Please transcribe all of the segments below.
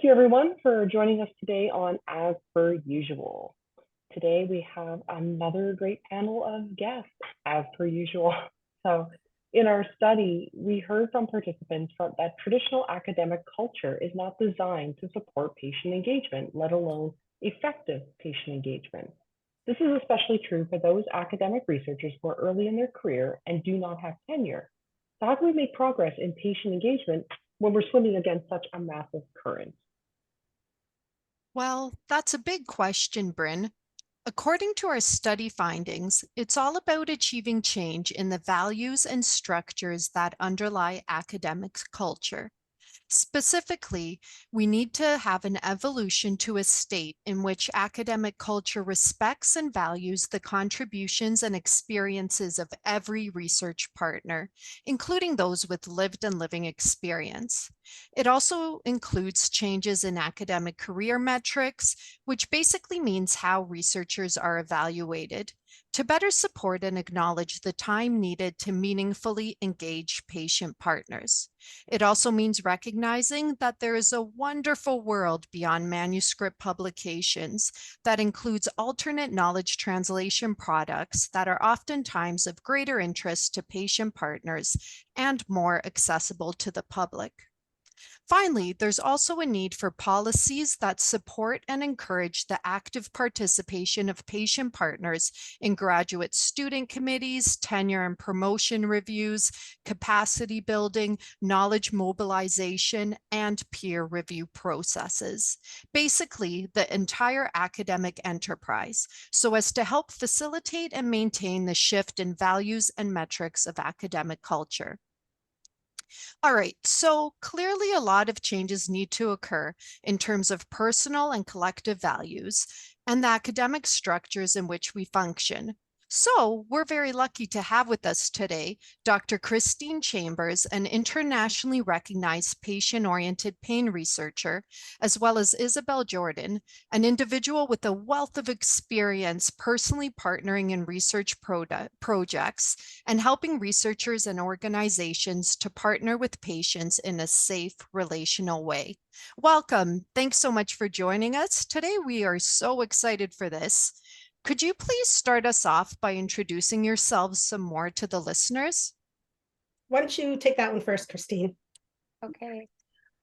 you everyone for joining us today on As Per Usual. Today we have another great panel of guests, as per usual. So in our study, we heard from participants that traditional academic culture is not designed to support patient engagement, let alone effective patient engagement. This is especially true for those academic researchers who are early in their career and do not have tenure. So how can we make progress in patient engagement when we're swimming against such a massive current? Well, that's a big question, Bryn. According to our study findings, it's all about achieving change in the values and structures that underlie academic culture. Specifically, we need to have an evolution to a state in which academic culture respects and values the contributions and experiences of every research partner, including those with lived and living experience. It also includes changes in academic career metrics, which basically means how researchers are evaluated, to better support and acknowledge the time needed to meaningfully engage patient partners. It also means recognizing that there is a wonderful world beyond manuscript publications that includes alternate knowledge translation products that are oftentimes of greater interest to patient partners and more accessible to the public. Finally, there's also a need for policies that support and encourage the active participation of patient partners in graduate student committees, tenure and promotion reviews, capacity building, knowledge mobilization, and peer review processes. Basically, the entire academic enterprise, so as to help facilitate and maintain the shift in values and metrics of academic culture. All right, so clearly a lot of changes need to occur in terms of personal and collective values and the academic structures in which we function. So we're very lucky to have with us today Dr. Christine Chambers, an internationally recognized patient-oriented pain researcher, as well as Isabel Jordan, an individual with a wealth of experience personally partnering in research projects and helping researchers and organizations to partner with patients in a safe, relational way. Welcome. Thanks so much for joining us. Today, we are so excited for this. Could you please start us off by introducing yourselves some more to the listeners? Why don't you take that one first, Christine? Okay.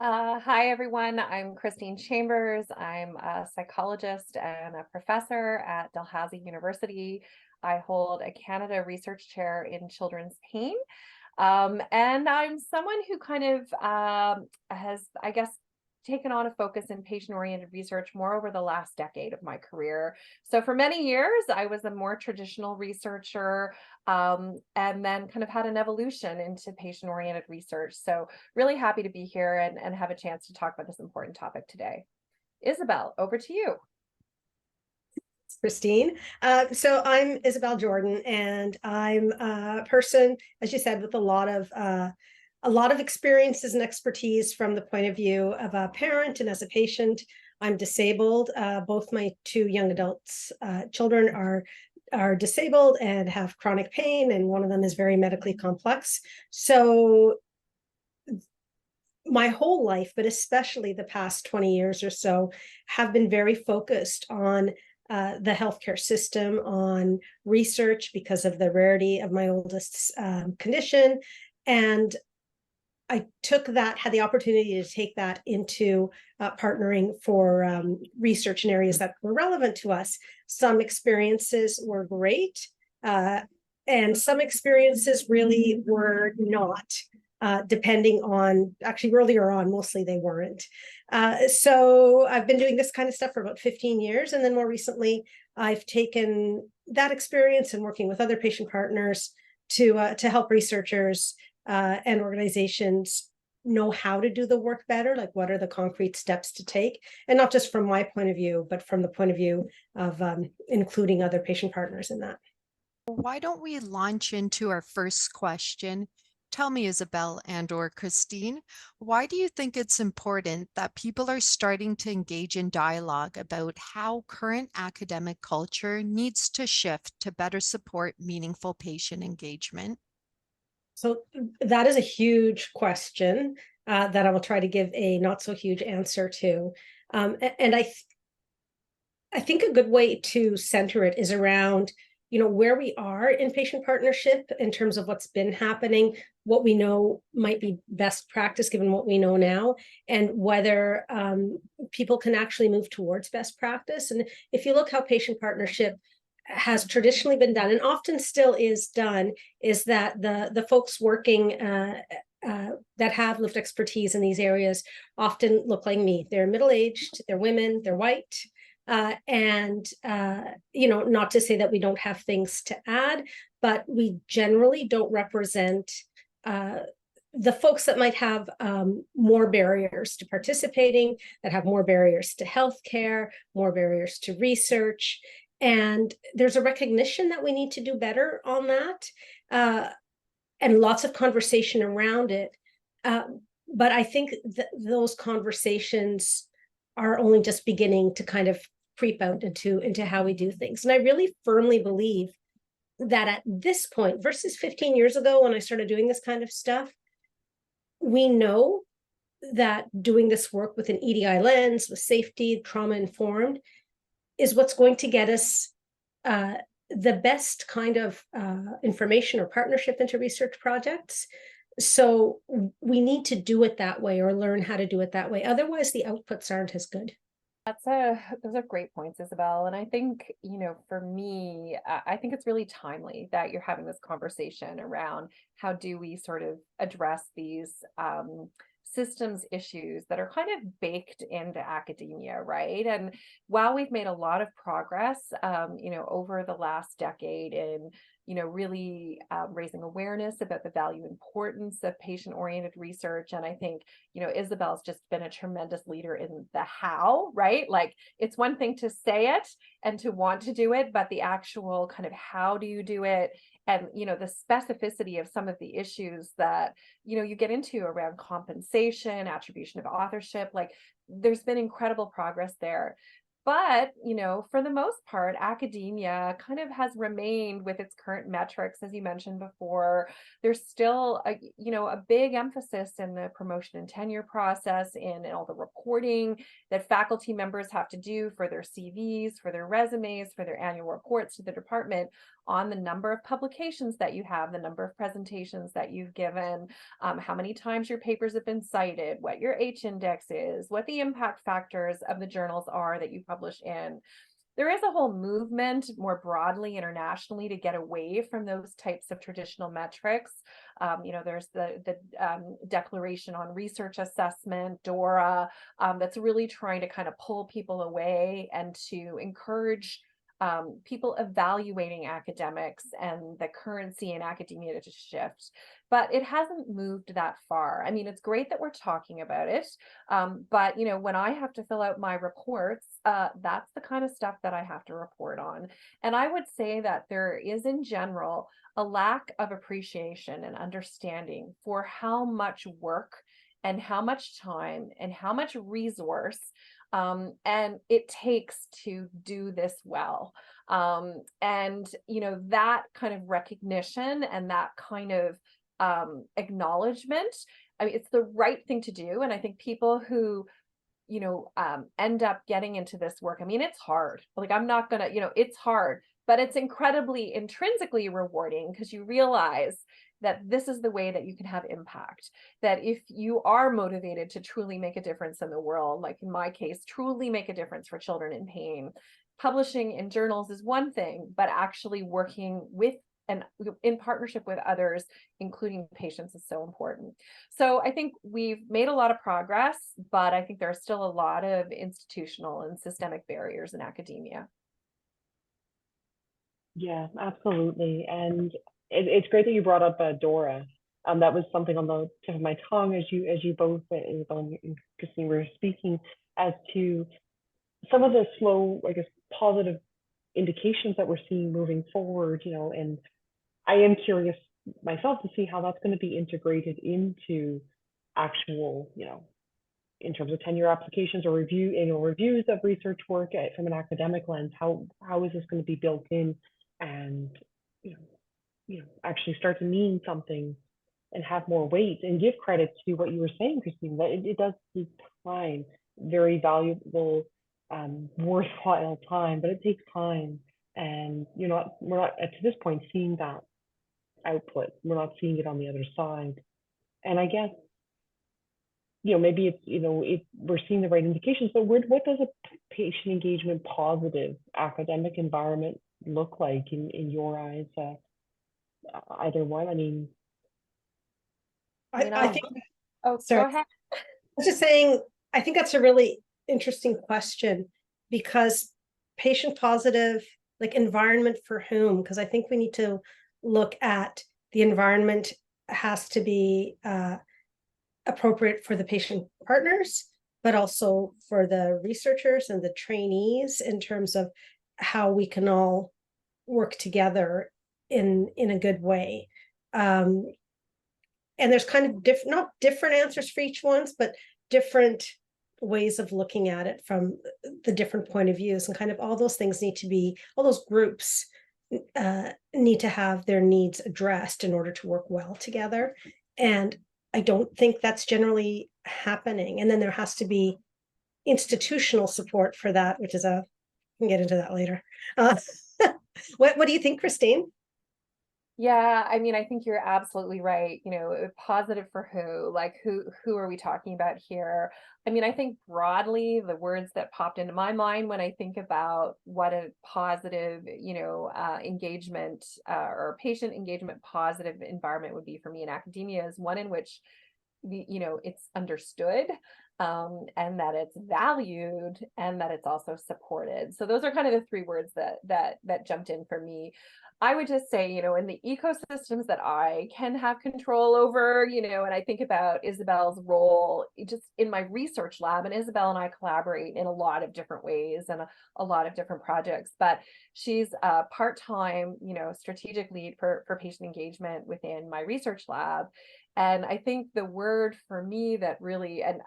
Hi, everyone. I'm Christine Chambers. I'm a psychologist and a professor at Dalhousie University. I hold a Canada Research Chair in Children's Pain. And I'm someone who kind of has, I guess, taken on a focus in patient-oriented research more over the last decade of my career. So for many years, I was a more traditional researcher, and then kind of had an evolution into patient-oriented research. So really happy to be here and have a chance to talk about this important topic today. Isabel, over to you. Christine. So I'm Isabel Jordan, and I'm a person, as you said, with a lot of experiences and expertise from the point of view of a parent and as a patient. I'm disabled. Both my two young adults, children are disabled and have chronic pain, and one of them is very medically complex. So my whole life, but especially the past 20 years or so, have been very focused on the healthcare system, on research because of the rarity of my oldest condition. And I had the opportunity to take that into partnering for research in areas that were relevant to us. Some experiences were great, and some experiences really were not. Depending on, actually earlier on, mostly they weren't. So I've been doing this kind of stuff for about 15 years. And then more recently, I've taken that experience and working with other patient partners to help researchers and organizations know how to do the work better, like what are the concrete steps to take, and not just from my point of view, but from the point of view of including other patient partners in that. Why don't we launch into our first question? Tell me, Isabel and/or Christine, why do you think it's important that people are starting to engage in dialogue about how current academic culture needs to shift to better support meaningful patient engagement? So that is a huge question. that I will try to give a not so huge answer to. And I think a good way to center it is around, where we are in patient partnership in terms of what's been happening, what we know might be best practice given what we know now, and whether people can actually move towards best practice. And if you look how patient partnership has traditionally been done and often still is done, is that the folks working that have lived expertise in these areas often look like me. They're middle-aged, they're women, they're white. And not to say that we don't have things to add, but we generally don't represent the folks that might have more barriers to participating, that have more barriers to healthcare, more barriers to research. And there's a recognition that we need to do better on that, and lots of conversation around it. But I think that those conversations are only just beginning to kind of creep out into how we do things. And I really firmly believe that at this point, versus 15 years ago when I started doing this kind of stuff, we know that doing this work with an EDI lens, with safety, trauma informed, is what's going to get us the best kind of information or partnership into research projects. So we need to do it that way or learn how to do it that way. Otherwise, the outputs aren't as good. Those are great points, Isabel. And I think, for me, I think it's really timely that you're having this conversation around how do we sort of address these systems issues that are kind of baked into academia, right? And while we've made a lot of progress, over the last decade in really raising awareness about the value and importance of patient-oriented research. And I think, Isabel's just been a tremendous leader in the how, right? Like it's one thing to say it and to want to do it, but the actual kind of how do you do it? And, the specificity of some of the issues that, you get into around compensation, attribution of authorship, like there's been incredible progress there. But, for the most part, academia kind of has remained with its current metrics, as you mentioned before. There's still a big emphasis in the promotion and tenure process, in all the reporting that faculty members have to do for their CVs, for their resumes, for their annual reports to the department, on the number of publications that you have, the number of presentations that you've given, how many times your papers have been cited, what your H-index is, what the impact factors of the journals are that you publish in. There is a whole movement more broadly internationally to get away from those types of traditional metrics. There's the Declaration on Research Assessment, DORA, that's really trying to kind of pull people away and to encourage people evaluating academics and the currency in academia to shift, but it hasn't moved that far. I mean, it's great that we're talking about it, but when I have to fill out my reports, that's the kind of stuff that I have to report on. And I would say that there is, in general, a lack of appreciation and understanding for how much work and how much time and how much resource and it takes to do this well. And, that kind of recognition and that kind of acknowledgement, I mean, it's the right thing to do. And I think people who, end up getting into this work, I mean, it's hard. Like, I'm not gonna, it's hard, but it's incredibly intrinsically rewarding because you realize that this is the way that you can have impact, that if you are motivated to truly make a difference in the world, like in my case, truly make a difference for children in pain, publishing in journals is one thing, but actually working with and in partnership with others, including patients, is so important. So I think we've made a lot of progress, but I think there are still a lot of institutional and systemic barriers in academia. Yeah, absolutely. And it's great that you brought up Dora. That was something on the tip of my tongue as you both, Isabel and Christine, were speaking, as to some of the slow, I guess, positive indications that we're seeing moving forward. And I am curious myself to see how that's going to be integrated into actual, in terms of tenure applications or annual reviews of research work from an academic lens. How is this going to be built in and actually start to mean something and have more weight, and give credit to what you were saying, Christine, that it does take time, very valuable, worthwhile time, but it takes time. And we're not to this point seeing that output. We're not seeing it on the other side. And I guess, maybe we're seeing the right indications, but what does a patient engagement positive academic environment look like in your eyes? Either one. I mean, I think, oh, sorry. go ahead. I was just saying, I think that's a really interesting question, because patient positive, like environment for whom? Because I think we need to look at the environment has to be appropriate for the patient partners, but also for the researchers and the trainees in terms of how we can all work together in a good way. And there's kind of not different answers for each ones, but different ways of looking at it from the different point of views, and kind of all those things need to be, all those groups need to have their needs addressed in order to work well together. And I don't think that's generally happening. And then there has to be institutional support for that, which is we can get into that later. What do you think, Christine? Yeah, I mean, I think you're absolutely right. Positive for who? Like who are we talking about here? I mean, I think broadly the words that popped into my mind when I think about what a positive, engagement or patient engagement positive environment would be for me in academia is one in which it's understood, and that it's valued, and that it's also supported. So those are kind of the three words that jumped in for me. I would just say, in the ecosystems that I can have control over, and I think about Isabel's role just in my research lab, and Isabel and I collaborate in a lot of different ways and a lot of different projects, but she's a part-time, strategic lead for patient engagement within my research lab. And I think the word for me that really, and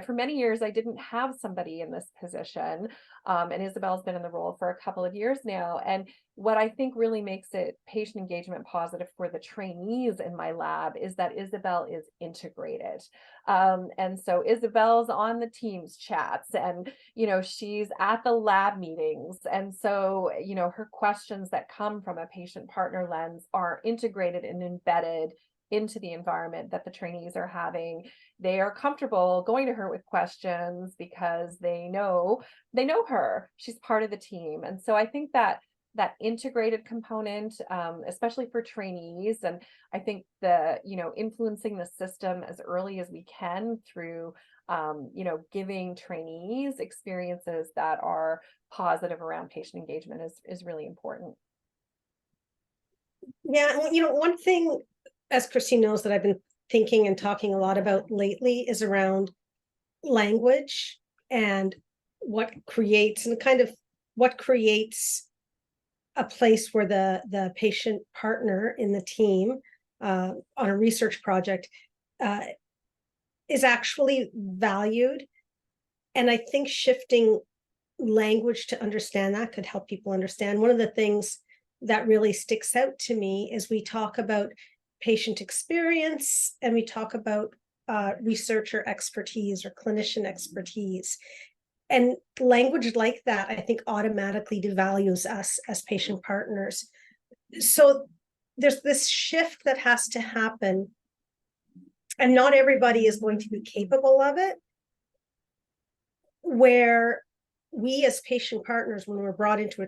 for many years, I didn't have somebody in this position. And Isabel's been in the role for a couple of years now. And what I think really makes it patient engagement positive for the trainees in my lab is that Isabel is integrated. And so Isabel's on the Teams chats, and, she's at the lab meetings. And so, her questions that come from a patient partner lens are integrated and embedded into the environment that the trainees are having. They are comfortable going to her with questions because they know her. She's part of the team. And so I think that integrated component, especially for trainees, and I think the, influencing the system as early as we can through, giving trainees experiences that are positive around patient engagement is really important. Yeah, one thing, as Christine knows, that I've been thinking and talking a lot about lately is around language and what creates a place where the patient partner in the team on a research project is actually valued. And I think shifting language to understand that could help people understand. One of the things that really sticks out to me is we talk about patient experience, and we talk about researcher expertise or clinician expertise. And language like that, I think, automatically devalues us as patient partners. So there's this shift that has to happen, and not everybody is going to be capable of it, where we as patient partners, when we're brought into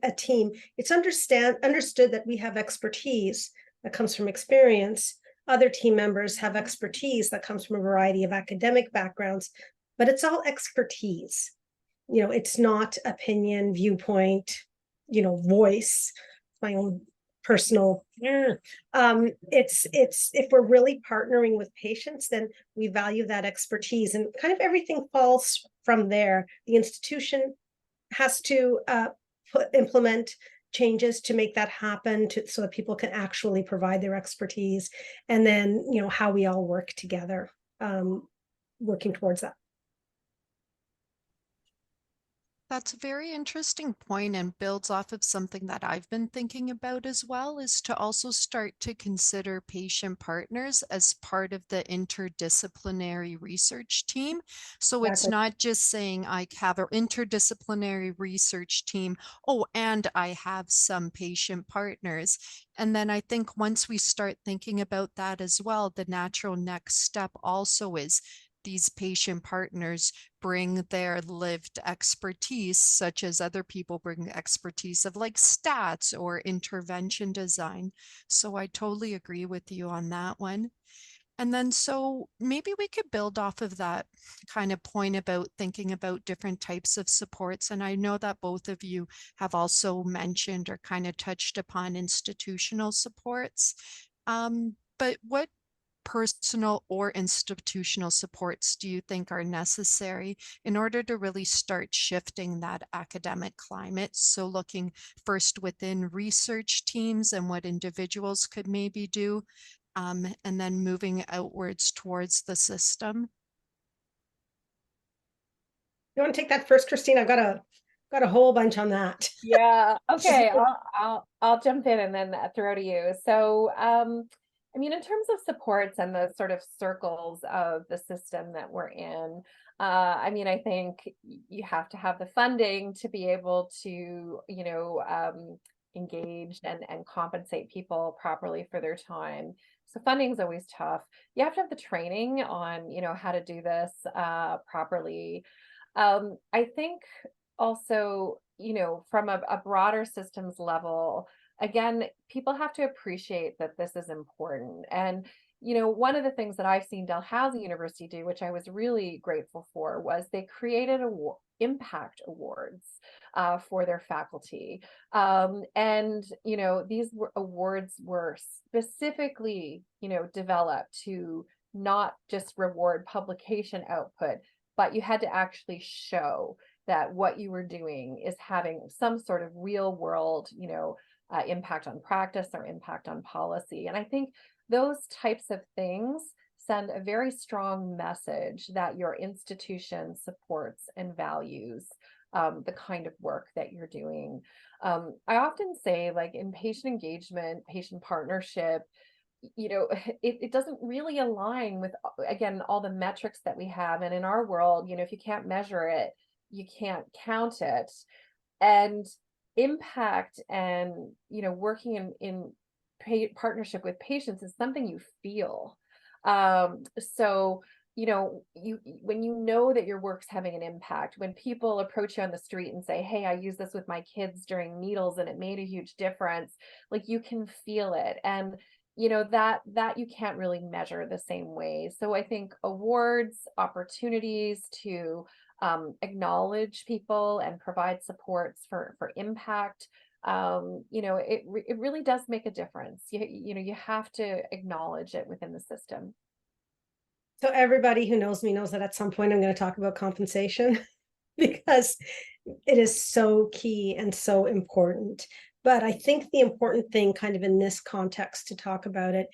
a team, it's understood that we have expertise that comes from experience. Other team members have expertise that comes from a variety of academic backgrounds, but it's all expertise. It's not opinion, viewpoint, voice, my own personal. It's if we're really partnering with patients, then we value that expertise, and kind of everything falls from there. The institution has to implement changes to make that happen, so that people can actually provide their expertise, and then how we all work together, working towards that. That's a very interesting point and builds off of something that I've been thinking about as well, is to also start to consider patient partners as part of the interdisciplinary research team. So it's Exactly. not just saying I have an interdisciplinary research team, oh, and I have some patient partners. And then I think once we start thinking about that as well, the natural next step also is these patient partners bring their lived expertise, such as other people bring expertise of like stats or intervention design. So I totally agree with you on that one. And then, so maybe we could build off of that kind of point about thinking about different types of supports. And I know that both of you have also mentioned or kind of touched upon institutional supports. But what personal or institutional supports do you think are necessary in order to really start shifting that academic climate? So looking first within research teams and what individuals could maybe do, and then moving outwards towards the system. You want to take that first, Christine? I've got a whole bunch on that. Yeah. Okay. I'll jump in and then throw to you. So, I mean, in terms of supports and the sort of circles of the system that we're in, I mean, I think you have to have the funding to be able to, engage and compensate people properly for their time. So funding is always tough. You have to have the training on, how to do this properly. I think also, from a broader systems level, again, people have to appreciate that this is important. And, one of the things that I've seen Dalhousie University do, which I was really grateful for, was they created impact awards for their faculty. And, these awards were specifically, developed to not just reward publication output, but you had to actually show that what you were doing is having some sort of real world, impact on practice or impact on policy. And I think those types of things send a very strong message that your institution supports and values the kind of work that you're doing. I often say, like, in patient engagement, patient partnership, it doesn't really align with, again, all the metrics that we have. And in our world, if you can't measure it, you can't count it. And impact and, working in partnership with patients is something you feel. So, when you know that your work's having an impact, when people approach you on the street and say, hey, I use this with my kids during needles and it made a huge difference, like, you can feel it. And that you can't really measure the same way. So I think awards, opportunities to acknowledge people and provide supports for impact, it really does make a difference. You have to acknowledge it within the system. So everybody who knows me knows that at some point I'm going to talk about compensation because it is so key and so important. But I think the important thing kind of in this context to talk about it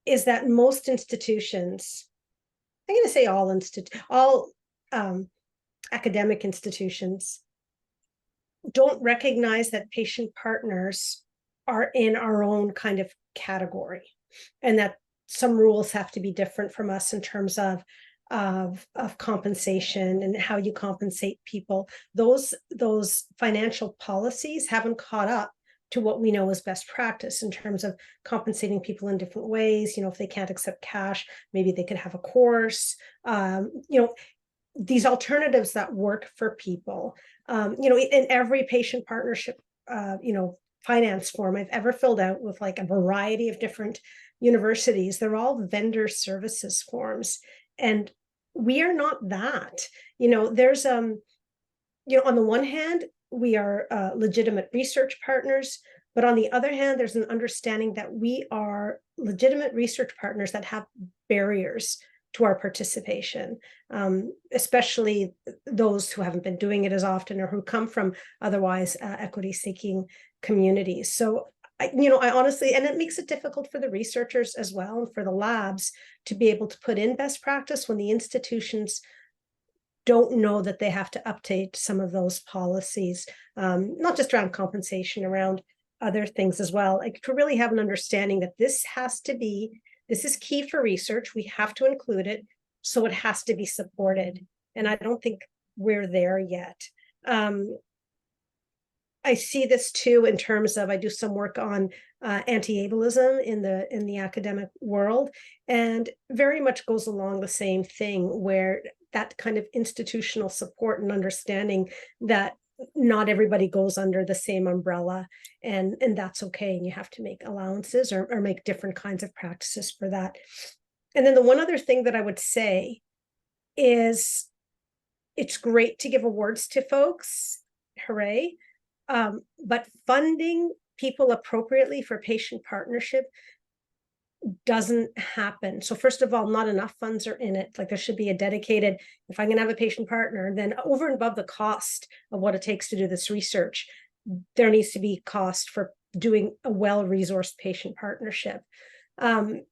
is that most institutions, I'm going to say all academic institutions, don't recognize that patient partners are in our own kind of category, and that some rules have to be different from us in terms of compensation and how you compensate people. Those financial policies haven't caught up to what we know is best practice in terms of compensating people in different ways. If they can't accept cash, maybe they could have a course. These alternatives that work for people. In every patient partnership, finance form I've ever filled out with like a variety of different universities, they're all vendor services forms. And we are not that. There's on the one hand, we are legitimate research partners, but on the other hand, there's an understanding that we are legitimate research partners that have barriers to our participation, especially those who haven't been doing it as often or who come from otherwise equity-seeking communities. So, I honestly, and it makes it difficult for the researchers as well and for the labs to be able to put in best practice when the institutions don't know that they have to update some of those policies, not just around compensation, around other things as well, like to really have an understanding that this is key for research. We have to include it, so it has to be supported. And I don't think we're there yet. I see this too in terms of, I do some work on anti-ableism in the academic world, and very much goes along the same thing, where that kind of institutional support and understanding that not everybody goes under the same umbrella, and that's okay, and you have to make allowances or make different kinds of practices for that. And then the one other thing that I would say is, it's great to give awards to folks, hooray, but funding people appropriately for patient partnership doesn't happen. So first of all, not enough funds are in it. Like, there should be a dedicated, if I'm going to have a patient partner, then over and above the cost of what it takes to do this research, there needs to be cost for doing a well-resourced patient partnership. And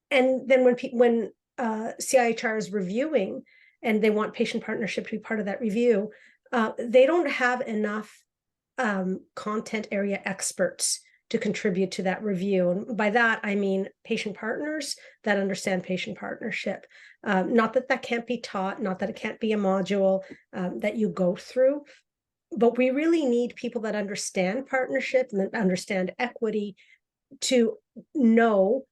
then when CIHR is reviewing and they want patient partnership to be part of that review, they don't have enough content area experts to contribute to that review. And by that, I mean patient partners that understand patient partnership. Not that that can't be taught, not that it can't be a module that you go through, but we really need people that understand partnership and that understand equity to know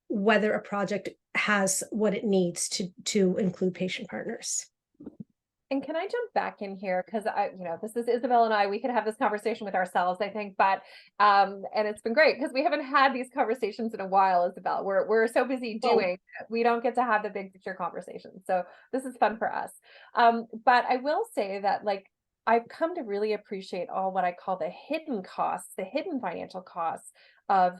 whether a project has what it needs to include patient partners. And can I jump back in here? Because this is Isabel and I, we could have this conversation with ourselves, I think, but and it's been great because we haven't had these conversations in a while, Isabel. We're so busy doing, we don't get to have the big picture conversation. So this is fun for us. But I will say that, like, I've come to really appreciate all what I call the hidden costs, the hidden financial costs of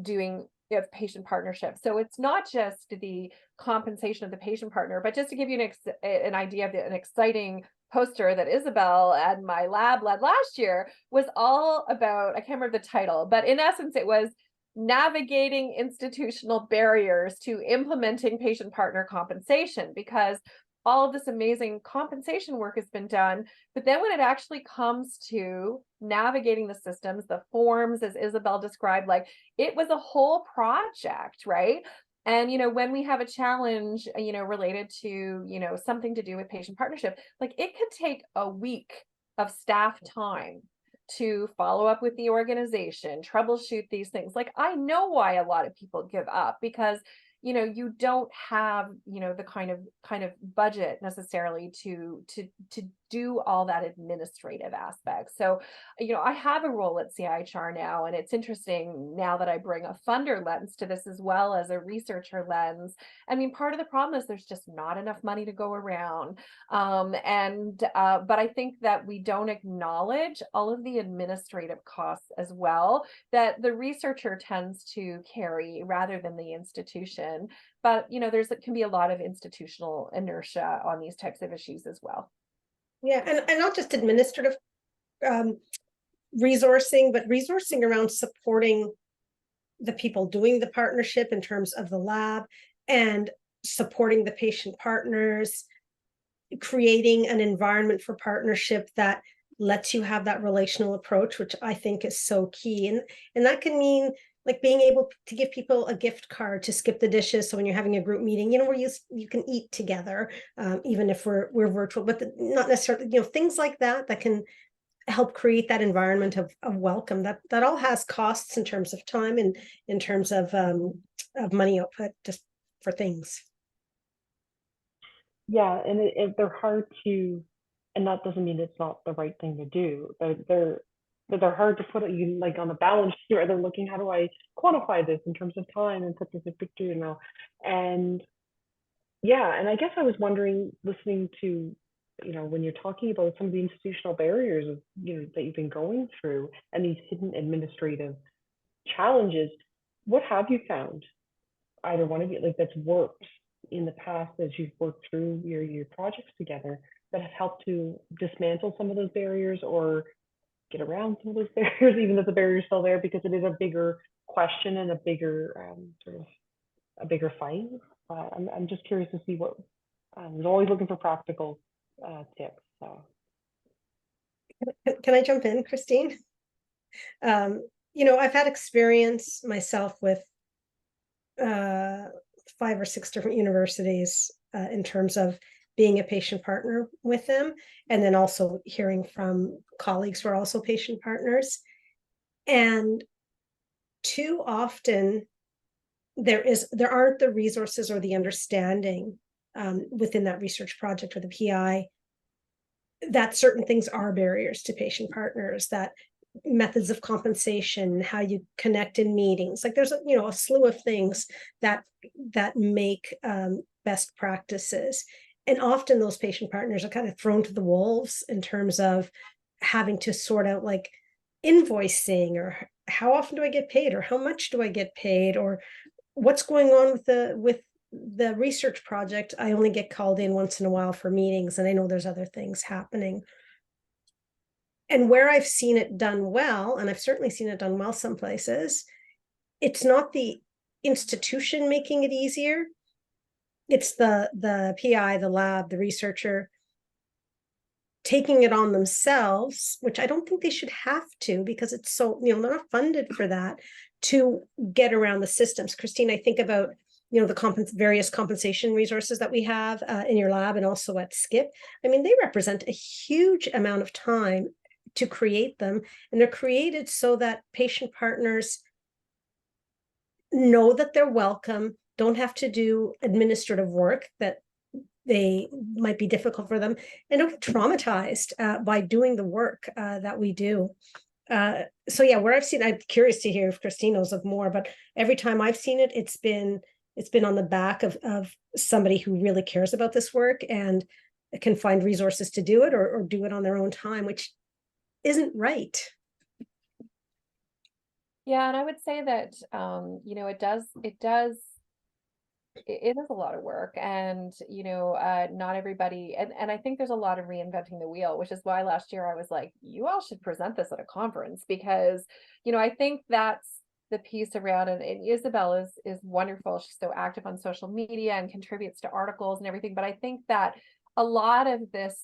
doing patient partnership. So it's not just the compensation of the patient partner, but just to give you an idea of an exciting poster that Isabel and my lab led last year was all about, I can't remember the title, but in essence, it was navigating institutional barriers to implementing patient partner compensation, because all of this amazing compensation work has been done. But then when it actually comes to navigating the systems, the forms, as Isabel described, like, it was a whole project, right? And, when we have a challenge, related to, something to do with patient partnership, like, it could take a week of staff time to follow up with the organization, troubleshoot these things. Like, I know why a lot of people give up, because you don't have, the kind of budget necessarily to do all that administrative aspect. So, I have a role at CIHR now, and it's interesting now that I bring a funder lens to this as well as a researcher lens. I mean, part of the problem is there's just not enough money to go around. But I think that we don't acknowledge all of the administrative costs as well that the researcher tends to carry rather than the institution. But there can be a lot of institutional inertia on these types of issues as well. Yeah, and not just administrative resourcing, but resourcing around supporting the people doing the partnership in terms of the lab, and supporting the patient partners, creating an environment for partnership that lets you have that relational approach, which I think is so key. And that can mean, like, being able to give people a gift card to skip the dishes. So when you're having a group meeting, where you can eat together, even if we're virtual, but not necessarily, things like that can help create that environment of welcome. That all has costs in terms of time and in terms of money output just for things. Yeah, and they're hard to, and that doesn't mean it's not the right thing to do. They're hard to put it, like, on a balance sheet, or they're looking, how do I quantify this in terms of time and put this in picture, and yeah, and I guess I was wondering, listening to, when you're talking about some of the institutional barriers of, that you've been going through, and these hidden administrative challenges, what have you found, either one of you, like, that's worked in the past as you've worked through your projects together, that have helped to dismantle some of those barriers or get around some of those barriers, even if the barrier is still there, because it is a bigger question and a bigger a bigger fight. I'm just curious to see what, I'm always looking for practical tips. So Can I jump in, Christine? I've had experience myself with uh, 5 or 6 different universities in terms of being a patient partner with them, and then also hearing from colleagues who are also patient partners. And too often there aren't the resources or the understanding within that research project or the PI that certain things are barriers to patient partners, that methods of compensation, how you connect in meetings, like there's a slew of things that make best practices. And often those patient partners are kind of thrown to the wolves in terms of having to sort out like invoicing, or how often do I get paid, or how much do I get paid, or what's going on with the research project. I only get called in once in a while for meetings, and I know there's other things happening. And where I've seen it done well, and I've certainly seen it done well some places, it's not the institution making it easier. It's the PI, the lab, the researcher taking it on themselves, which I don't think they should have to, because it's so, they're not funded for that, to get around the systems. Christine, I think about the various compensation resources that we have in your lab and also at SCIP. I mean, they represent a huge amount of time to create them, and they're created so that patient partners know that they're welcome, don't have to do administrative work that they might be difficult for them, and don't get traumatized by doing the work that we do. So yeah, where I've seen, I'm curious to hear if Christine knows of more, but every time I've seen it, it's been on the back of somebody who really cares about this work and can find resources to do it, or do it on their own time, which isn't right. Yeah, and I would say that it is a lot of work, and not everybody, and I think there's a lot of reinventing the wheel, which is why last year I was like, you all should present this at a conference, because I think that's the piece around it. And Isabel is wonderful. She's so active on social media and contributes to articles and everything, but I think that a lot of this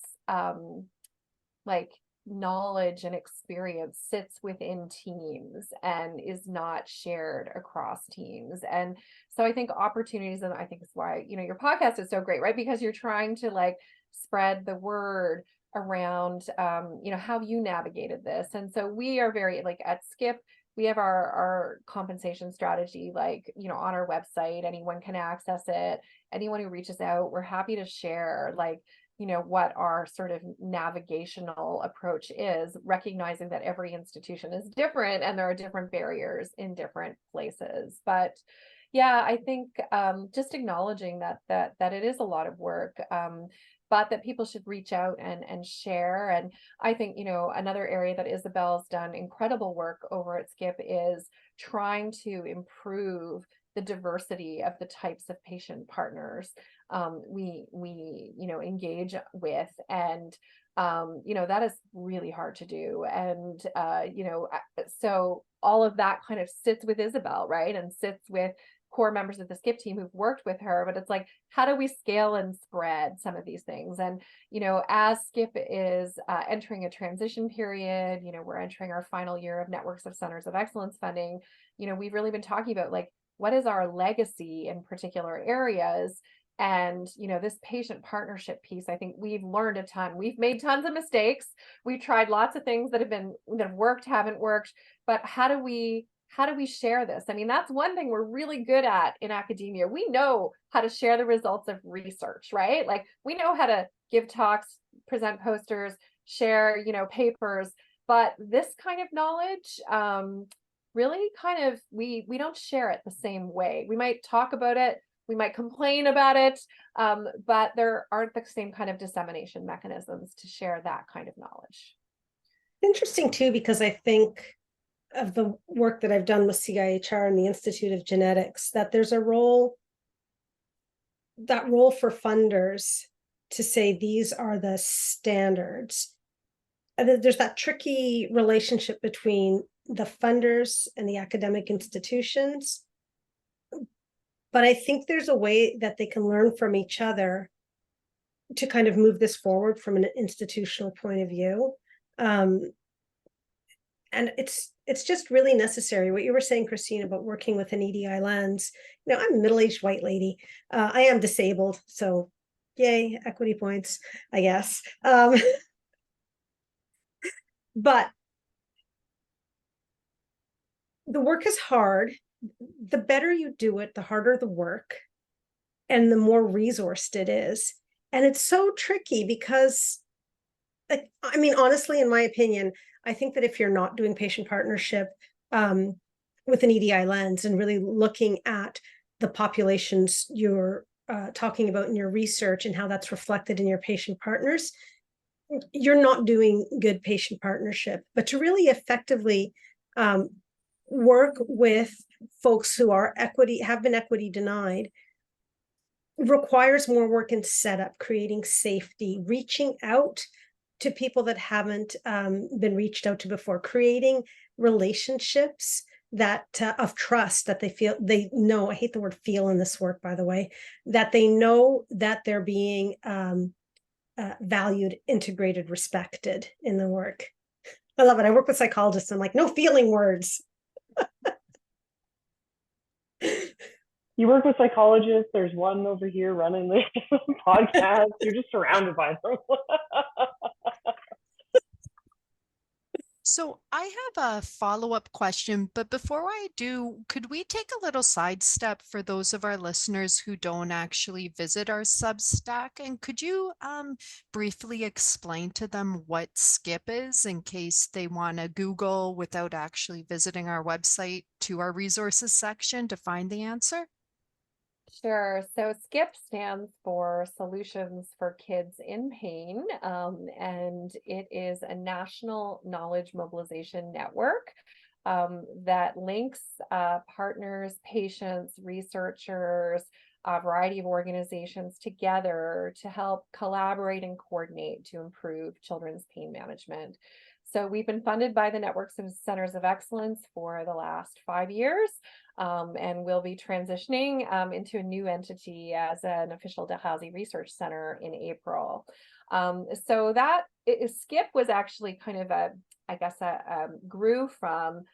like knowledge and experience sits within teams and is not shared across teams. And so I think opportunities, and I think it's why your podcast is so great, right? Because you're trying to like spread the word around how you navigated this. And so we are very, like, at SCIP, we have our compensation strategy, like, on our website. Anyone can access it. Anyone who reaches out, we're happy to share, like, what our sort of navigational approach is, recognizing that every institution is different and there are different barriers in different places. But yeah, I think just acknowledging that it is a lot of work, but that people should reach out and share. And I think, another area that Isabel's done incredible work over at SCIP is trying to improve the diversity of the types of patient partners we engage with. And that is really hard to do. And so all of that kind of sits with Isabel, right? And sits with core members of the SCIP team who've worked with her. But it's like, how do we scale and spread some of these things? And as SCIP is entering a transition period, we're entering our final year of Networks of Centers of Excellence funding. We've really been talking about, like, what is our legacy in particular areas? And this patient partnership piece, I think we've learned a ton. We've made tons of mistakes. We've tried lots of things that have worked, haven't worked. But how do we share this? I mean, that's one thing we're really good at in academia. We know how to share the results of research, right? Like, we know how to give talks, present posters, share, papers. But this kind of knowledge, really kind of, we don't share it the same way. We might talk about it, we might complain about it, but there aren't the same kind of dissemination mechanisms to share that kind of knowledge. Interesting too, because I think of the work that I've done with CIHR and the Institute of Genetics, that there's a role for funders to say these are the standards. And there's that tricky relationship between the funders and the academic institutions. But I think there's a way that they can learn from each other to kind of move this forward from an institutional point of view. And it's just really necessary. What you were saying, Christine, about working with an EDI lens. You know, I'm a middle-aged white lady. I am disabled, so yay, equity points, I guess. But the work is hard. The better you do it, the harder the work, and the more resourced it is. And it's so tricky because, like, I mean, honestly, in my opinion, I think that if you're not doing patient partnership with an EDI lens and really looking at the populations you're talking about in your research and how that's reflected in your patient partners, you're not doing good patient partnership. But to really effectively work with folks who are have been equity denied, requires more work in setup, creating safety, reaching out to people that haven't been reached out to before, creating relationships that of trust, that they know. I hate the word feel in this work, by the way, that they know that they're being valued, integrated, respected in the work. I love it. I work with psychologists. I'm like, no feeling words. You work with psychologists. There's one over here running the podcast. You're just surrounded by them. So I have a follow-up question, but before I do, could we take a little sidestep for those of our listeners who don't actually visit our Substack? And could you briefly explain to them what SKIP is in case they want to Google without actually visiting our website to our resources section to find the answer? Sure. So SKIP stands for Solutions for Kids in Pain, and it is a national knowledge mobilization network that links partners, patients, researchers, a variety of organizations together to help collaborate and coordinate to improve children's pain management. So we've been funded by the Networks of Centers of Excellence for the last 5 years, and we'll be transitioning into a new entity as an official Dalhousie Research Center in April. So that SKIP was actually kind of grew from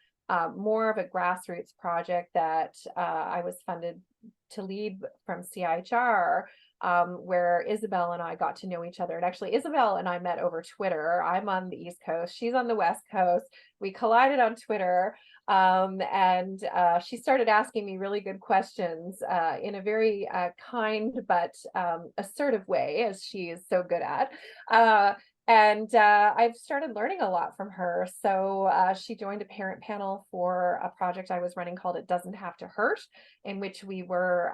more of a grassroots project that I was funded to lead from CIHR, where Isabel and I got to know each other. And actually, Isabel and I met over Twitter. I'm on the East Coast. She's on the West Coast. We collided on Twitter, and she started asking me really good questions in a very kind but assertive way, as she is so good at. And I've started learning a lot from her. So she joined a parent panel for a project I was running called It Doesn't Have to Hurt, in which we were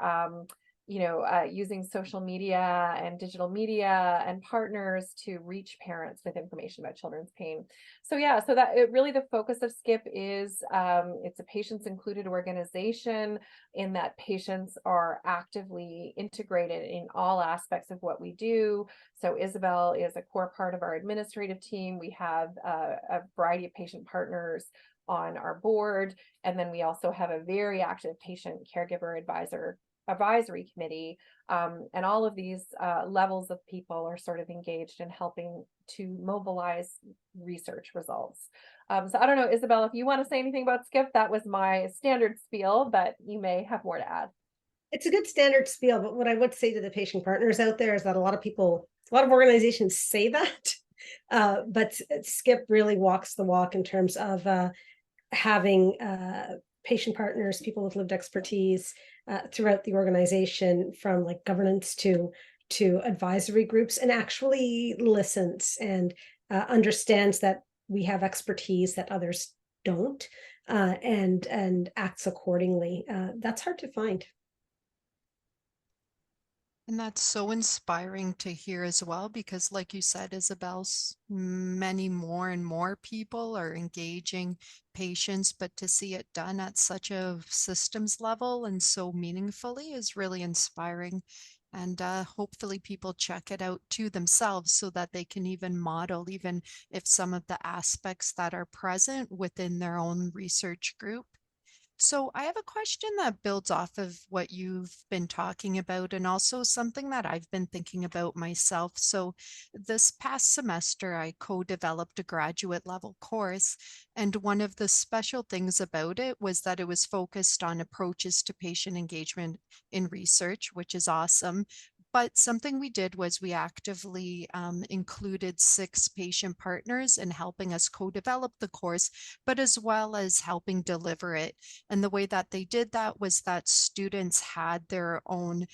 using social media and digital media and partners to reach parents with information about children's pain. So yeah, so that really the focus of SKIP is it's a patients included organization in that patients are actively integrated in all aspects of what we do. So Isabel is a core part of our administrative team. We have a variety of patient partners on our board, and then we also have a very active patient caregiver advisory committee, and all of these levels of people are sort of engaged in helping to mobilize research results. So I don't know, Isabel, if you want to say anything about SKIP. That was my standard spiel, but you may have more to add. It's a good standard spiel, but what I would say to the patient partners out there is that a lot of organizations say that, but SKIP really walks the walk in terms of having patient partners, people with lived expertise throughout the organization, from like governance to advisory groups, and actually listens and understands that we have expertise that others don't, and acts accordingly. That's hard to find. And that's so inspiring to hear as well, because like you said, Isabel's, many more and more people are engaging patients, but to see it done at such a systems level and so meaningfully is really inspiring. And hopefully people check it out too themselves so that they can even model, even if some of the aspects that are present within their own research group. So I have a question that builds off of what you've been talking about and also something that I've been thinking about myself. So this past semester, I co-developed a graduate level course, and one of the special things about it was that it was focused on approaches to patient engagement in research, which is awesome. But something we did was we actively included 6 patient partners in helping us co-develop the course, but as well as helping deliver it. And the way that they did that was that students had their own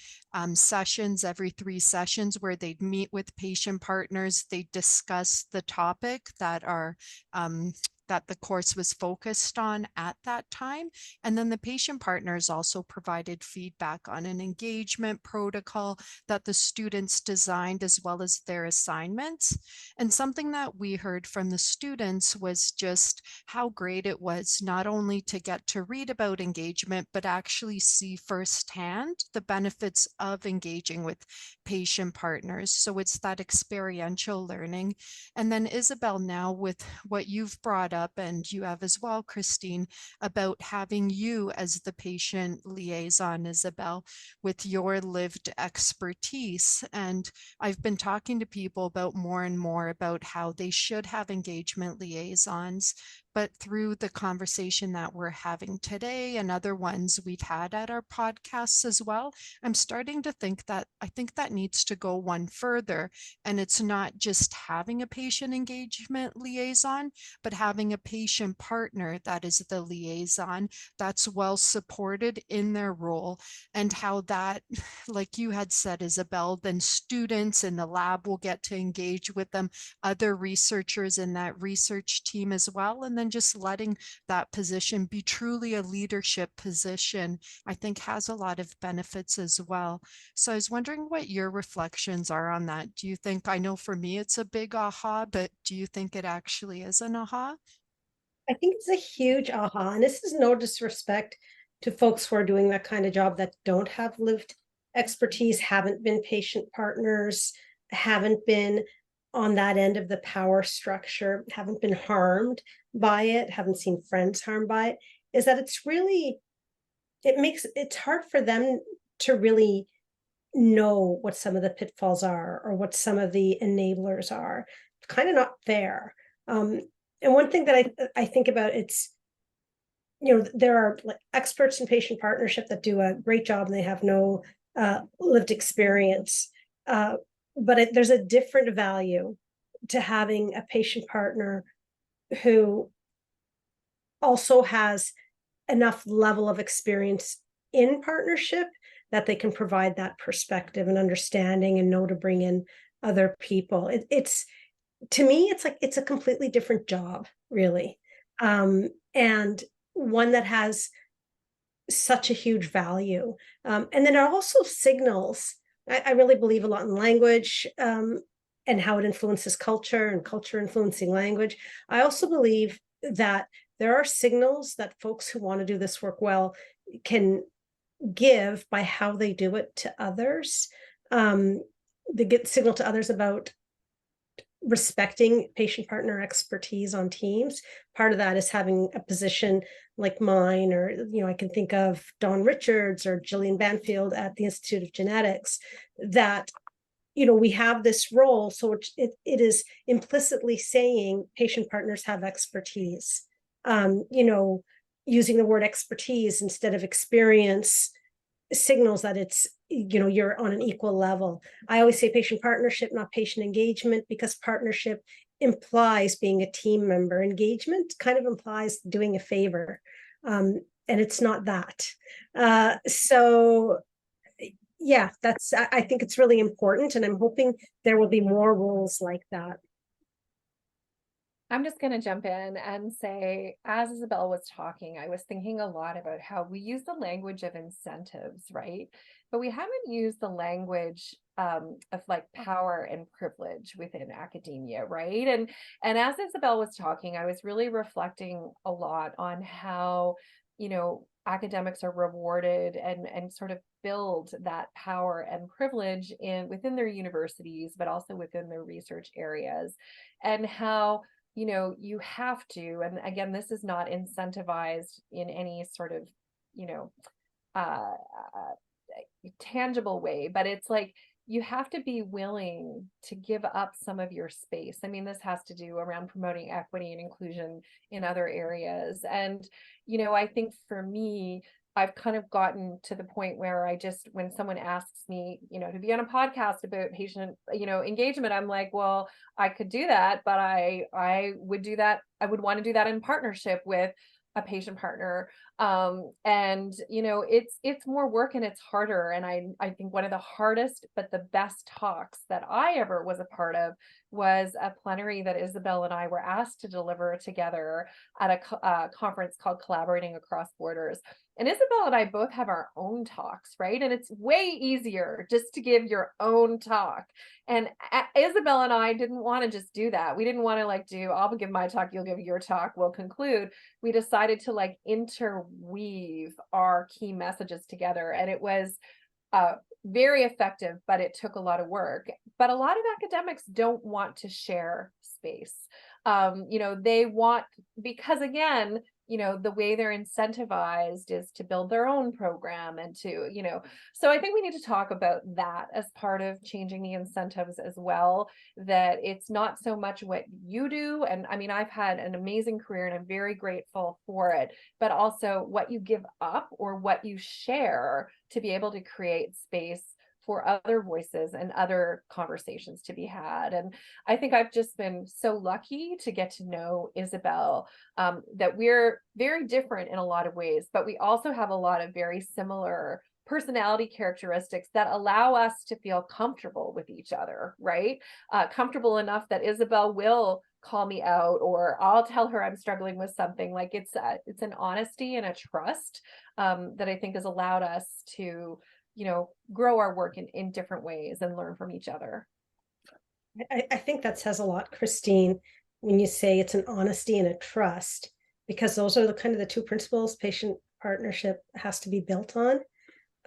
sessions every 3 sessions where they'd meet with patient partners. They discuss the topic that the course was focused on at that time. And then the patient partners also provided feedback on an engagement protocol that the students designed as well as their assignments. And something that we heard from the students was just how great it was not only to get to read about engagement, but actually see firsthand the benefits of engaging with patient partners. So it's that experiential learning. And then Isabel, now with what you've brought up, and you have as well, Christine, about having you as the patient liaison, Isabel, with your lived expertise. And I've been talking to people about more and more about how they should have engagement liaisons. But through the conversation that we're having today and other ones we've had at our podcasts as well, I'm starting to think that I think that needs to go one further. And it's not just having a patient engagement liaison, but having a patient partner that is the liaison that's well supported in their role, and how that, like you had said, Isabel, then students in the lab will get to engage with them, other researchers in that research team as well, and then just letting that position be truly a leadership position, I think has a lot of benefits as well. So I was wondering what your reflections are on that. Do you think, I know for me it's a big aha, but do you think it actually is an aha? I think it's a huge aha, and this is no disrespect to folks who are doing that kind of job that don't have lived expertise, haven't been patient partners, haven't been on that end of the power structure, haven't been harmed by it, haven't seen friends harmed by it, is that it's hard for them to really know what some of the pitfalls are or what some of the enablers are. It's kind of not fair. And one thing that I think about, it's, there are like experts in patient partnership that do a great job and they have no lived experience. But there's a different value to having a patient partner who also has enough level of experience in partnership that they can provide that perspective and understanding and know to bring in other people. It's to me, it's like it's a completely different job, really, and one that has such a huge value. And then it also signals. I really believe a lot in language, and how it influences culture and culture influencing language. I also believe that there are signals that folks who want to do this work well can give by how they do it to others. They get signal to others about respecting patient partner expertise on teams. Part of that is having a position like mine, or I can think of Dawn Richards or Gillian Banfield at the Institute of Genetics, that we have this role. So it is implicitly saying patient partners have expertise. Using the word expertise instead of experience signals that it's, you're on an equal level. I always say patient partnership, not patient engagement, because partnership implies being a team member. Engagement kind of implies doing a favor, and it's not that. So yeah, I think it's really important, and I'm hoping there will be more roles like that. I'm just going to jump in and say, as Isabel was talking, I was thinking a lot about how we use the language of incentives, right? But we haven't used the language of like power and privilege within academia, right? And as Isabel was talking, I was really reflecting a lot on how, academics are rewarded and sort of build that power and privilege within their universities, but also within their research areas, and how you have to, and again, this is not incentivized in any sort of tangible way, but it's like you have to be willing to give up some of your space. I mean, this has to do around promoting equity and inclusion in other areas. And, I think for me, I've kind of gotten to the point where when someone asks me, to be on a podcast about patient, engagement, I'm like, well, I could do that, but I would do that. I would want to do that in partnership with a patient partner. And it's more work and it's harder. And I think one of the hardest but the best talks that I ever was a part of was a plenary that Isabel and I were asked to deliver together at a conference called Collaborating Across Borders. And Isabel and I both have our own talks, right? And it's way easier just to give your own talk. And Isabel and I didn't want to just do that. We didn't want to I'll give my talk, you'll give your talk, we'll conclude. We decided to interweave our key messages together. And it was very effective, but it took a lot of work. But a lot of academics don't want to share space. They want, because again, the way they're incentivized is to build their own program and to, so I think we need to talk about that as part of changing the incentives as well, that it's not so much what you do. And I mean, I've had an amazing career and I'm very grateful for it, but also what you give up or what you share to be able to create space for other voices and other conversations to be had. And I think I've just been so lucky to get to know Isabel, that we're very different in a lot of ways, but we also have a lot of very similar personality characteristics that allow us to feel comfortable with each other, right? Comfortable enough that Isabel will call me out, or I'll tell her I'm struggling with something. It's an honesty and a trust that I think has allowed us to grow our work in different ways and learn from each other. I think that says a lot, Christine, when you say it's an honesty and a trust, because those are the kind of the two principles patient partnership has to be built on,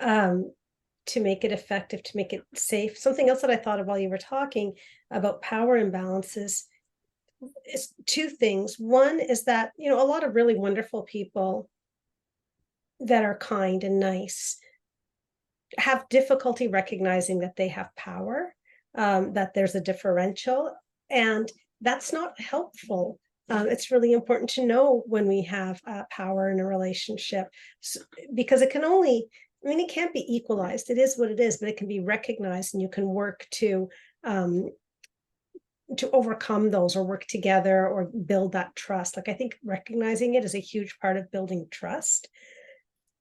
to make it effective, to make it safe. Something else that I thought of while you were talking about power imbalances is two things. One is that, a lot of really wonderful people that are kind and nice have difficulty recognizing that they have power, that there's a differential, and that's not helpful. It's really important to know when we have power in a relationship, because it can't be equalized. It is what it is, but it can be recognized, and you can work to overcome those, or work together, or build that trust. I think recognizing it is a huge part of building trust.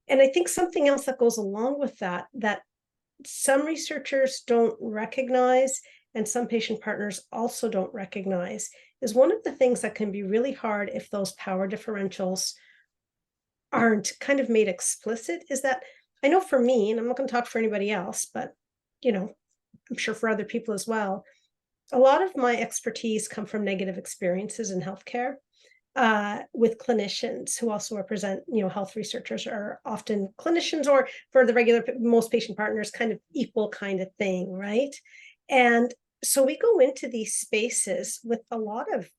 And I think something else that goes along with that some researchers don't recognize, and some patient partners also don't recognize, is one of the things that can be really hard if those power differentials aren't kind of made explicit, is that I know for me, and I'm not going to talk for anybody else, but I'm sure for other people as well, a lot of my expertise come from negative experiences in healthcare. With clinicians who also represent, health researchers are often clinicians, or for the most patient partners, kind of equal kind of thing, right? And so we go into these spaces with a lot of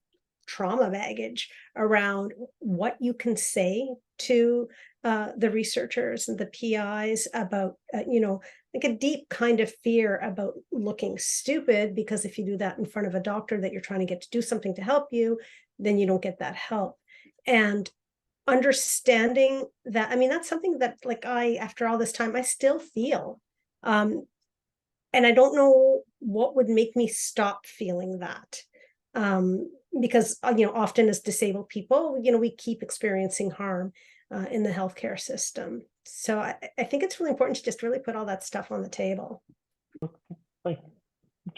trauma baggage around what you can say to the researchers and the PIs about, like a deep kind of fear about looking stupid, because if you do that in front of a doctor that you're trying to get to do something to help you, then you don't get that help. And understanding that, that's something that after all this time, I still feel. And I don't know what would make me stop feeling that. Because, often as disabled people, we keep experiencing harm in the healthcare system. So I think it's really important to just really put all that stuff on the table.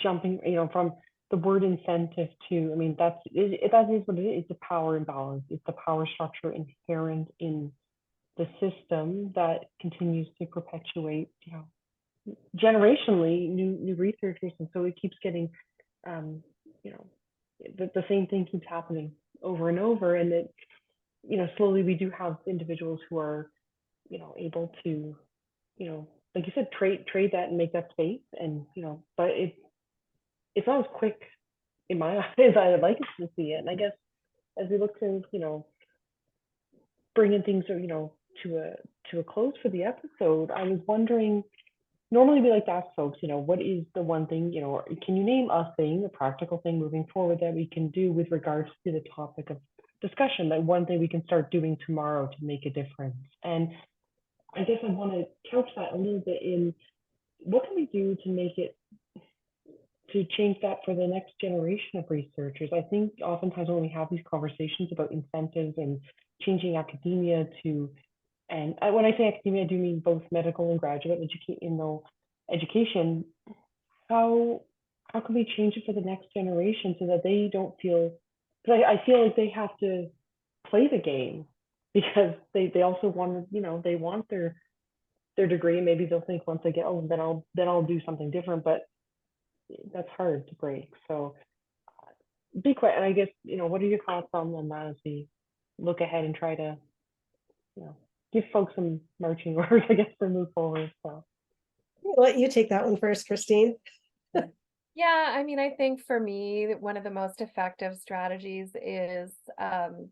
Jumping, from the word incentive to, that is what it is. It's a power imbalance. It's the power structure inherent in the system that continues to perpetuate, generationally new researchers. And so it keeps getting, the same thing keeps happening over and over. And that, slowly we do have individuals who are, able to, like you said, trade that and make that space. And, but it's not as quick in my eyes as I would like us to see it. And I guess as we look to, bringing things, to to a close for the episode, I was wondering, normally we like to ask folks, what is the one thing, or can you name a thing, a practical thing moving forward that we can do with regards to the topic of discussion, that one thing we can start doing tomorrow to make a difference? And I guess I want to couch that a little bit in, what can we do to make it, to change that for the next generation of researchers? I think oftentimes when we have these conversations about incentives and changing academia to, and when I say academia, I do mean both medical and graduate education. How can we change it for the next generation so that they don't feel? Because I feel like they have to play the game, because they also want to, they want their degree. Maybe they'll think once they get, oh, then I'll do something different, but that's hard to break. So be quiet. And I guess, what are your thoughts on that as we look ahead and try to, give folks some marching orders, I guess, to move forward. So I'll let you take that one first, Christine. Yeah, I mean, I think for me, one of the most effective strategies is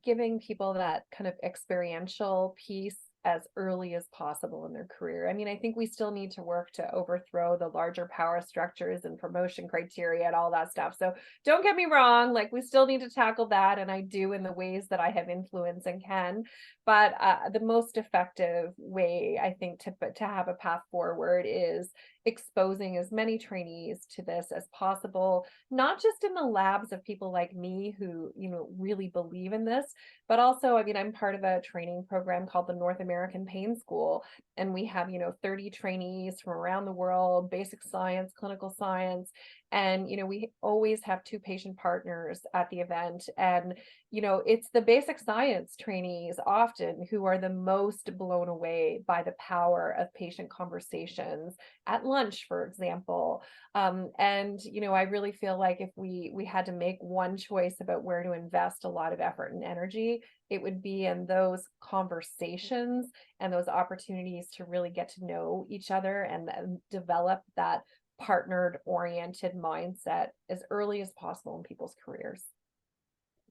giving people that kind of experiential piece as early as possible in their career. I mean, I think we still need to work to overthrow the larger power structures and promotion criteria and all that stuff. So don't get me wrong, like we still need to tackle that, and I do in the ways that I have influence and can. But the most effective way, I think, to have a path forward is exposing as many trainees to this as possible, not just in the labs of people like me who, really believe in this, but also, I mean, I'm part of a training program called the North American Pain School, and we have, 30 trainees from around the world, basic science, clinical science, and, we always have 2 patient partners at the event. And, it's the basic science trainees often who are the most blown away by the power of patient conversations at lunch, for example. And I really feel like if we had to make one choice about where to invest a lot of effort and energy, it would be in those conversations and those opportunities to really get to know each other and develop that partnered oriented mindset as early as possible in people's careers.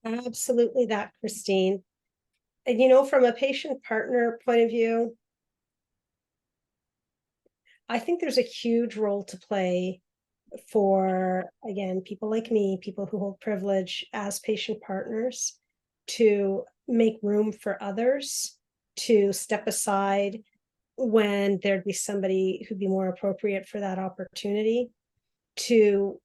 Absolutely that, Christine. And from a patient partner point of view, I think there's a huge role to play for, again, people like me, people who hold privilege as patient partners, to make room for others, to step aside when there'd be somebody who'd be more appropriate for that opportunity, to,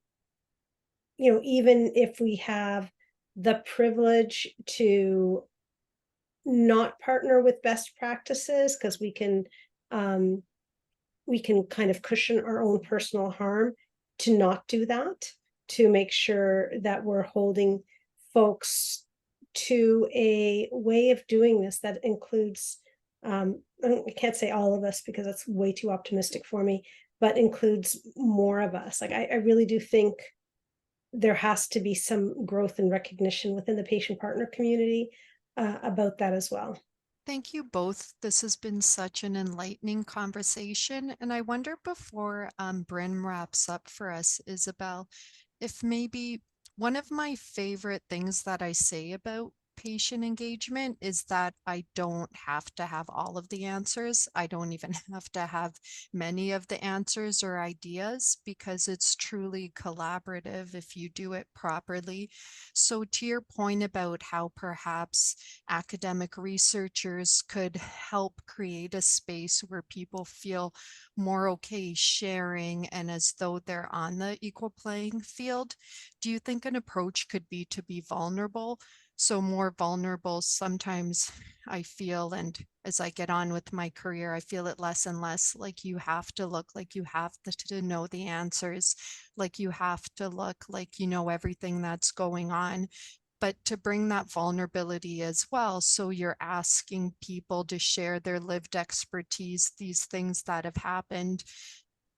even if we have the privilege to not partner with best practices, because we can kind of cushion our own personal harm, to not do that, to make sure that we're holding folks to a way of doing this that includes, I can't say all of us because that's way too optimistic for me, but includes more of us. Like I really do think there has to be some growth and recognition within the patient partner community about that as well. Thank you both. This has been such an enlightening conversation. And I wonder, before Bryn wraps up for us, Isabel, if maybe one of my favorite things that I say about patient engagement is that I don't have to have all of the answers. I don't even have to have many of the answers or ideas, because it's truly collaborative if you do it properly. So to your point about how perhaps academic researchers could help create a space where people feel more okay sharing and as though they're on the equal playing field, do you think an approach could be to be vulnerable? So more vulnerable, sometimes I feel, and as I get on with my career, I feel it less and less like you have to look like you have to know the answers, like you have to look like you know everything that's going on, but to bring that vulnerability as well. So you're asking people to share their lived expertise, these things that have happened.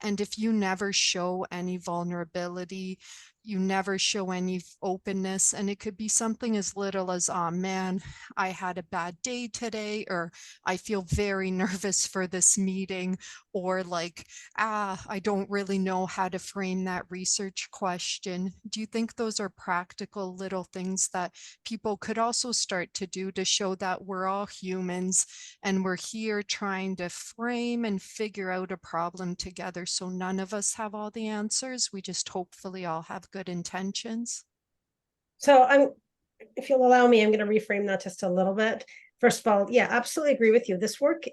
And if you never show any vulnerability, you never show any openness. And it could be something as little as, oh man, I had a bad day today, or I feel very nervous for this meeting, or like, I don't really know how to frame that research question. Do you think those are practical little things that people could also start to do to show that we're all humans and we're here trying to frame and figure out a problem together, so none of us have all the answers? We just hopefully all have good intentions. So if you'll allow me, I'm going to reframe that just a little bit. First of all, yeah, absolutely agree with you. This work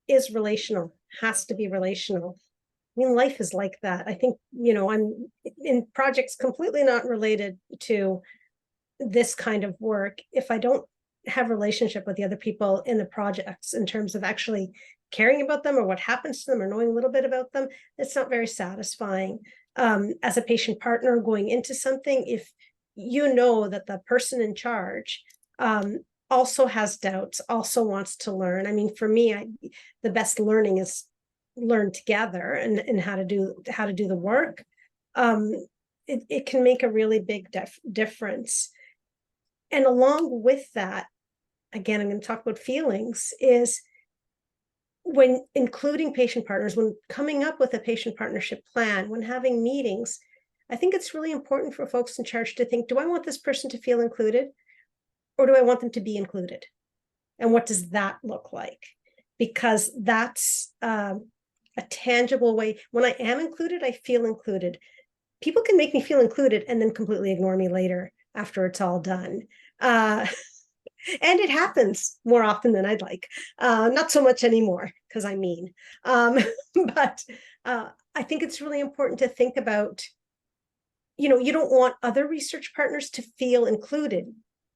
is relational, has to be relational. I mean, life is like that. I think, I'm in projects completely not related to this kind of work. If I don't have a relationship with the other people in the projects in terms of actually caring about them or what happens to them or knowing a little bit about them, it's not very satisfying. As a patient partner going into something, if you know that the person in charge also has doubts, also wants to learn. I mean, for me, the best learning is learn together and how to do the work. It can make a really big difference. And along with that, again, I'm going to talk about feelings, is when including patient partners, when coming up with a patient partnership plan, when having meetings, I think it's really important for folks in charge to think, do I want this person to feel included, or do I want them to be included? And what does that look like? Because that's a tangible way. When I am included, I feel included. People can make me feel included and then completely ignore me later after it's all done. And it happens more often than I'd like. Not so much anymore, because I'm mean. But I think it's really important to think about, you don't want other research partners to feel included.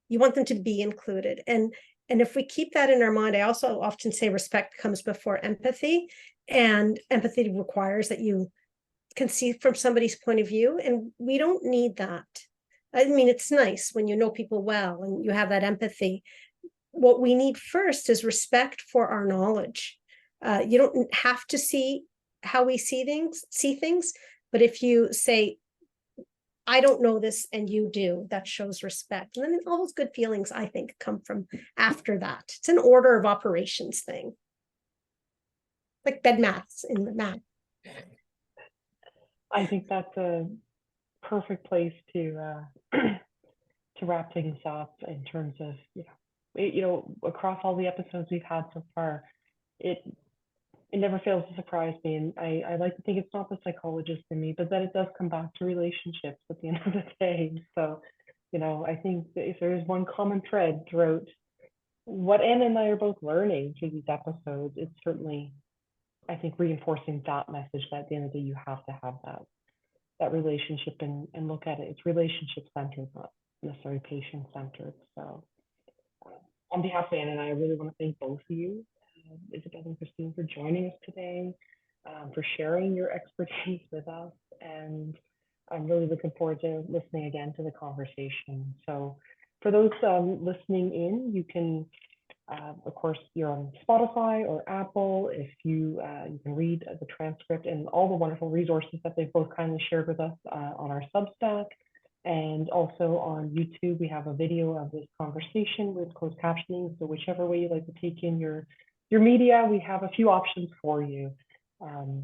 You want them to be included. And if we keep that in our mind, I also often say respect comes before empathy. And empathy requires that you can see from somebody's point of view. And we don't need that. I mean, it's nice when you know people well and you have that empathy. What we need first is respect for our knowledge. You don't have to see how we see things, but if you say, I don't know this and you do, that shows respect. And then all those good feelings, I think, come from after that. It's an order of operations thing. Like bed maths in the math. I think that's a perfect place to to wrap things up in terms of, across all the episodes we've had so far, it never fails to surprise me. And I like to think it's not the psychologist in me, but that it does come back to relationships at the end of the day. So, I think that if there is one common thread throughout what Anna and I are both learning through these episodes, it's certainly, I think, reinforcing that message that at the end of the day, you have to have that relationship and look at it. It's relationship centered, not necessarily patient centered. So on behalf of Anna and I really want to thank both of you, Isabel and Christine, for joining us today, for sharing your expertise with us. And I'm really looking forward to listening again to the conversation. So for those listening in, you can, of course, you're on Spotify or Apple. If you can read the transcript and all the wonderful resources that they've both kindly shared with us on our Substack. And also on YouTube, we have a video of this conversation with closed captioning. So whichever way you like to take in your media, we have a few options for you. So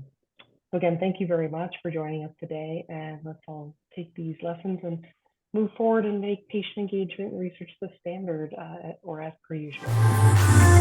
again, thank you very much for joining us today. And let's all take these lessons and move forward and make patient engagement research the standard, or as per usual.